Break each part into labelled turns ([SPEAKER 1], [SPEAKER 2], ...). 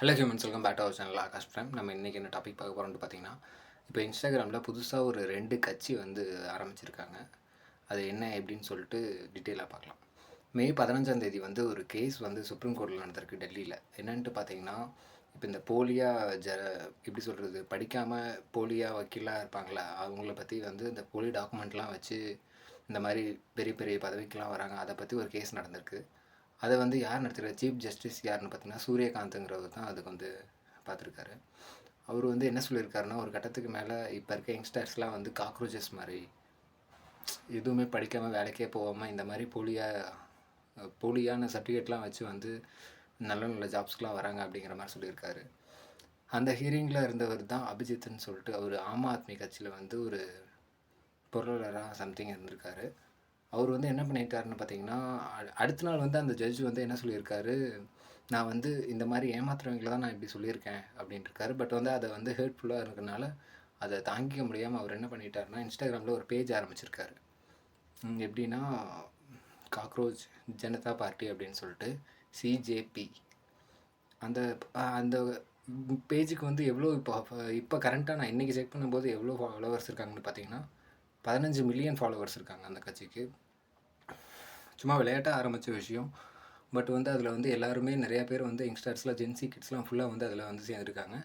[SPEAKER 1] Hello humans, welcome back to our channel Aakash Prime. நம்ம இன்றைக்கி என்ன டாபிக் பார்க்க போகிறோம்னு பார்த்தீங்கன்னா, இப்போ இன்ஸ்டாகிராமில் புதுசாக ஒரு 2 கட்சி வந்து ஆரம்பிச்சிருக்காங்க. அது என்ன எப்படின்னு சொல்லிட்டு டீட்டெயிலாக பார்க்கலாம். மே 15ஆம் தேதி வந்து ஒரு கேஸ் வந்து சுப்ரீம் கோர்ட்டில் நடந்திருக்கு டெல்லியில். என்னென்ட்டு பார்த்தீங்கன்னா, இப்போ இந்த எப்படி சொல்கிறது, படிக்காமல் போலியாக வக்கீலாக இருப்பாங்களா, அவங்கள பற்றி வந்து இந்த போலி டாக்குமெண்ட்லாம் வச்சு இந்த மாதிரி பெரிய பெரிய பதவிக்கெலாம் வராங்க. அதை பற்றி ஒரு கேஸ் நடந்திருக்கு. அதை வந்து யார் நடத்துகிறார், சீஃப் ஜஸ்டிஸ் யாருன்னு பார்த்தீங்கன்னா சூரியகாந்த்ங்கிறவர் தான் அதுக்கு வந்து பார்த்துருக்காரு. அவர் வந்து என்ன சொல்லியிருக்காருன்னா, ஒரு கட்டத்துக்கு மேலே இப்போ இருக்க யங்ஸ்டர்ஸ்லாம் வந்து காக்ரோச்சஸ் மாதிரி எதுவுமே படிக்காமல் வேலைக்கே போகாமல் இந்த மாதிரி போலியான சர்டிஃபிகேட்லாம் வச்சு வந்து நல்ல நல்ல ஜாப்ஸ்க்கெலாம் வராங்க அப்படிங்கிற மாதிரி சொல்லியிருக்காரு. அந்த ஹியரிங்கில் இருந்தவர் தான் அபிஜித்னு சொல்லிட்டு, அவர் ஆம் ஆத்மி கட்சியில் வந்து ஒரு பொருளாளராக சம்திங் இருந்திருக்காரு. அவர் வந்து என்ன பண்ணிட்டாருன்னு பார்த்தீங்கன்னா, அடுத்த நாள் வந்து அந்த ஜட்ஜ் வந்து என்ன சொல்லியிருக்காரு, நான் வந்து இந்த மாதிரி ஏமாத்துறவங்கள தான் நான் இப்படி சொல்லியிருக்கேன் அப்படின்ட்டுருக்காரு. பட் வந்து அதை வந்து ஹேர்ட்ஃபுல்லாக இருக்கனால அதை தாங்கிக்க முடியாமல் அவர் என்ன பண்ணிட்டாருன்னா, இன்ஸ்டாகிராமில் ஒரு பேஜ் ஆரம்பிச்சிருக்காரு. எப்படின்னா, காக்ரோச் ஜனதா பார்ட்டி அப்படின்னு சொல்லிட்டு சிஜேபி. அந்த அந்த பேஜுக்கு வந்து எவ்வளோ இப்போ கரண்ட்டாக நான் இன்றைக்கி செக் பண்ணும்போது எவ்வளோ ஃபாலோவர்ஸ் இருக்காங்கன்னு பார்த்தீங்கன்னா, 15 மில்லியன் ஃபாலோவர்ஸ் இருக்காங்க அந்த கட்சிக்கு. சும்மா விளையாட்டாக ஆரம்பித்த விஷயம். பட் வந்து அதில் வந்து எல்லாருமே நிறையா பேர் வந்து யங்ஸ்டர்ஸ்லாம், ஜென்சி கிட்ஸ்லாம் ஃபுல்லாக வந்து அதில் வந்து சேர்ந்துருக்காங்க.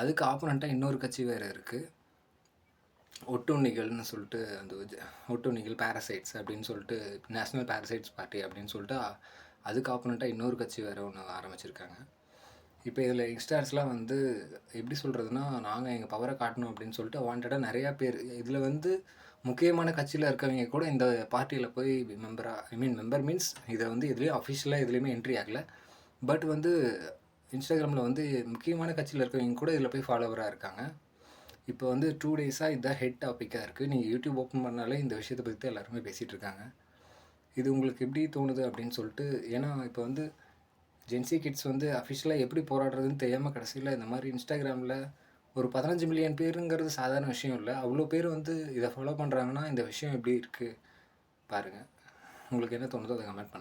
[SPEAKER 1] அதுக்கு ஆப்போனண்ட்டாக இன்னொரு கட்சி வேறு இருக்குது, ஒட்டுண்ணிகள்னு சொல்லிட்டு. அந்த ஒட்டுண்ணிகள் பேரசைட்ஸ் அப்படின்னு சொல்லிட்டு, நேஷ்னல் பேரசைட்ஸ் பார்ட்டி அப்படின்னு சொல்லிட்டு அதுக்கு ஆப்போனண்ட்டாக இன்னொரு கட்சி வேறு ஒன்று ஆரம்பிச்சிருக்காங்க. இப்போ இதில் யங்ஸ்டர்ஸ்லாம் வந்து எப்படி சொல்கிறதுனா, நாங்கள் எங்கள் பவரை காட்டணும் அப்படின்னு சொல்லிட்டு வாண்டடாக நிறையா பேர் இதில் வந்து முக்கியமான கட்சியில் இருக்கவங்க கூட இந்த பார்ட்டியில் போய் மெம்பர் மீன்ஸ் இதை வந்து எதுலேயும் அஃபிஷியலாக எதுலேயுமே என்ட்ரி ஆகலை. பட் வந்து இன்ஸ்டாகிராமில் வந்து முக்கியமான கட்சியில் இருக்கவங்க கூட இதில் போய் ஃபாலோவராக இருக்காங்க. இப்போ வந்து 2 டேஸாக இதுதான் ஹெட் டாப்பிக்காக இருக்குது. நீங்கள் யூடியூப் ஓப்பன் பண்ணாலே இந்த விஷயத்தை பற்றி தான் எல்லாருமே பேசிகிட்டு இருக்காங்க. இது உங்களுக்கு எப்படி தோணுது அப்படின்னு சொல்லிட்டு. ஏன்னா இப்போ வந்து ஜென்சி கிட்ஸ் வந்து அஃபிஷியலாக எப்படி போராடுறதுன்னு தெரியாமல் கடைசியில் இந்த மாதிரி இன்ஸ்டாகிராமில் ஒரு 15 மில்லியன் பேருங்கிறது சாதாரண விஷயம் இல்லை. அவ்வளோ பேர் வந்து இதை ஃபாலோ பண்ணுறாங்கன்னா இந்த விஷயம் எப்படி இருக்குது பாருங்கள். உங்களுக்கு என்ன தோணுதோ அதை கமெண்ட் பண்ணுங்கள்.